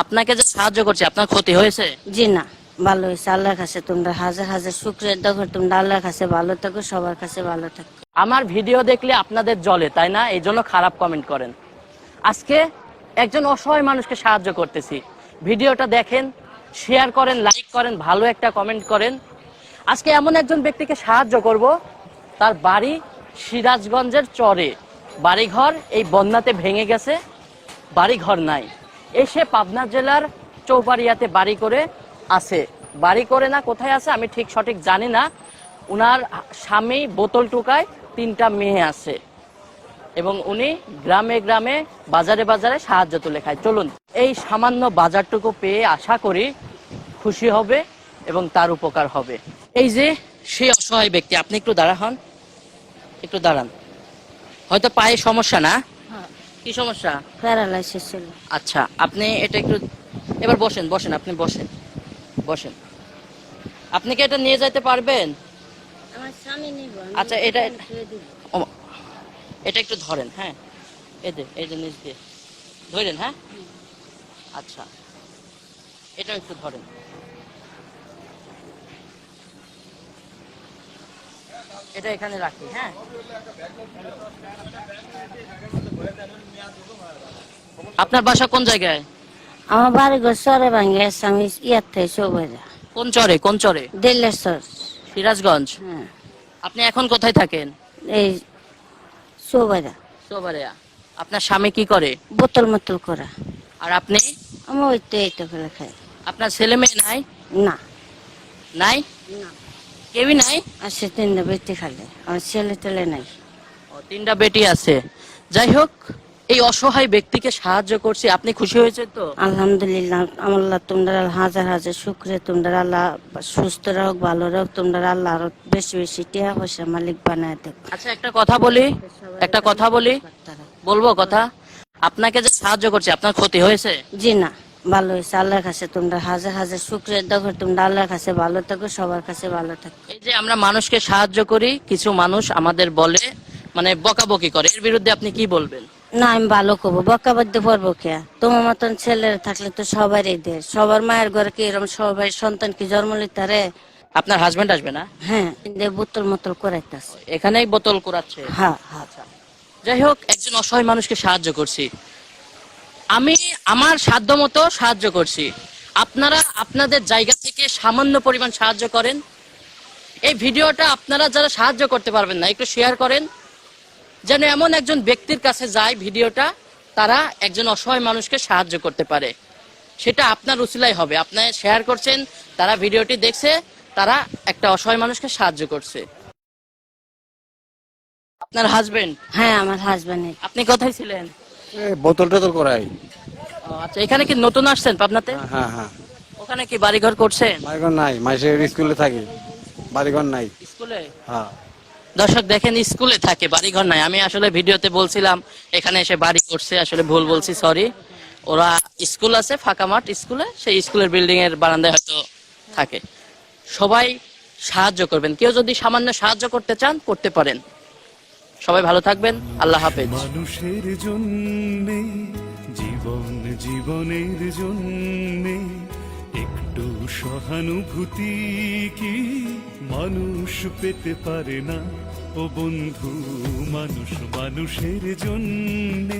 আপনাকে যে সাহায্য করছে আপনার ক্ষতি হয়েছে? জি না, ভালো হয়েছে। আল্লাহর কাছে তোমরা হাজার হাজার শুকরিয়া দেখো, তোমরা আল্লাহর কাছে ভালো থাকো, সবার কাছে ভালো থাকো। আমার ভিডিও দেখলে আপনাদের জ্বলে তাই না, এই জন্য খারাপ কমেন্ট করেন। আজকে একজন অসহায় মানুষকে সাহায্য করতেছি, ভিডিওটা দেখেন, শেয়ার করেন, লাইক করেন, ভালো একটা কমেন্ট করেন। আজকে এমন একজন ব্যক্তিকে সাহায্য করব, তার বাড়ি সিরাজগঞ্জের চরে, বাড়িঘর এই বন্যাতে ভেঙে গেছে, বাড়িঘর নাই, এসে পাবনা জেলার চৌবাড়িয়াতে বাড়ি করে আছে। বাড়ি করে না কোথায় আছে আমি ঠিক সঠিক জানি না। উনার স্বামী বোতল টুকায়, 3টা মেয়ে আছে এবং উনি গ্রামে গ্রামে বাজারে বাজারে সাহায্য তুলে খায়। চলুন এই সামান্য বাজারটুকু পেয়ে আশা করি খুশি হবে এবং তার উপকার হবে। এই যে সেই অসহায় ব্যক্তি, আপনি একটু দাঁড়া হন, একটু দাঁড়ান। হয়তো পায়ে সমস্যা না? কি সমস্যা? প্যারালাইসিস ছিল। আচ্ছা, আপনি এটা একটু এবার বসেন, বসেন, আপনি বসেন, বসেন। আপনি কি এটা নিয়ে যেতে পারবেন? আমার স্বামী নিব। আচ্ছা, এটা একটু ধরেন, হ্যাঁ, এই যে নিচ দিয়ে ধরেন, হ্যাঁ, আচ্ছা, এটা একটু ধরেন। এটা এখানে রাখি, হ্যাঁ। আপনার বাসা কোন জায়গায়? আমার বাড়ি ঘর চরে ভাঙে গেছে, আমি ইয়ার থেকে চৌবাড়িয়া। কোন চরে? কোন চরে? দিল্লেশ্বর। সিরাজগঞ্জ। হ্যাঁ, আপনি এখন কোথায় থাকেন? এই চৌবাড়িয়া। সোবারিয়া। আপনার স্বামী কি করে? বোতল মোতল করা। আর আপনি? আমি ওই তো এইটা করে খাই। আপনার ছেলে মেয়ে নাই? না নাই, না, কেউই নাই? আসে 3টা বেটি খালে, আমার ছেলে টেলে নাই। ও, 3টা বেটি আছে। যাই হোক, এই অসহায় ব্যক্তিকে সাহায্য করছি, আপনি খুশি হয়েছেন তো? আলহামদুলিল্লাহ, আল্লাহ তোমরা হাজার হাজার শুক্রিয়া, তোমরা আল্লাহ সুস্থ রাখ, ভালো রাখ, তোমরা আল্লাহ আরো বেশি বেশি টিয়া পয়সা মালিক বানায় দেখ। আচ্ছা, একটা কথা বলি, একটা কথা বলি, বলবো কথা? আপনাকে যে সাহায্য করছি আপনার ক্ষতি হয়েছে? জি না, ভালো হয়েছে। আল্লাহর কাছে তোমরা হাজার হাজার শুক্রিয়া দেখো, তোমরা আল্লাহর কাছে ভালো থাকো, সবার কাছে ভালো থাকো। এই যে আমরা মানুষকে সাহায্য করি, কিছু মানুষ আমাদের বলে, মানে বকাবকি করে, এর বিরুদ্ধে আপনি কি বলবেন? না, আমি ভালো করবো, বকা বাদ্য পড়বো কে? তোমার মতন ছেলে থাকলে তো সবারই দেয়, সবার মায়ের ঘরে কি এরকম সবাই সন্তান কি জন্ম লিতে রে? আপনার হাজবেন্ড আসবে না? হ্যাঁ, বোতল মতল করাইতেছে। এখানেই বোতল কুড়াচ্ছে? হ্যাঁ হ্যাঁ। যাই হোক, একজন অসহায় মানুষকে সাহায্য করছি, আমি আমার সাধ্য মতো সাহায্য করছি। আপনারা আপনাদের জায়গা থেকে সামান্য পরিমাণ সাহায্য করেন। এই ভিডিওটা আপনারা যারা সাহায্য করতে পারবেন না, একটু শেয়ার করেন, যেন এমন একজন ব্যক্তির কাছে যায় ভিডিওটা, তারা একজন অসহায় মানুষকে সাহায্য করতে পারে। সেটা আপনার উসিলাই হবে, আপনি শেয়ার করছেন, তারা ভিডিওটি দেখছে, তারা একটা অসহায় মানুষকে সাহায্য করছে। আপনার হাজবেন্ড? হ্যাঁ, আমার হাজবেন্ড। আপনি কোথায় ছিলেন? বোতল টোতল করাই। ও আচ্ছা, এখানে কি নতুন আসছেন পাবনাতে? হ্যাঁ হ্যাঁ। ওখানে কি বাড়িঘর করছেন? বাড়িঘর নাই, মাসের স্কুলে থাকি, বাড়িঘর নাই। স্কুলে? হ্যাঁ। দর্শক দেখেন, স্কুলে থাকে, বাড়িঘর নাই। আমি আসলে ভিডিওতে বলছিলাম এখানে এসে বাড়ি করছে, আসলে ভুল বলছি, সরি। ওরা স্কুল আছে, ফাঁকা মাঠ, স্কুলে, সেই স্কুলের বিল্ডিং এর বারান্দায় হয়তো থাকে। সবাই সাহায্য করবেন, কেউ যদি সামান্য সাহায্য করতে চান করতে পারেন। সবাই ভালো থাকবেন, আল্লাহ হাফেজ। মানুষের জন্য জীবন, জীবনের জন্য একটু সহানুভূতি কি মানুষ পেতে পারে না? ও বন্ধু, মানুষ মানুষের জন্য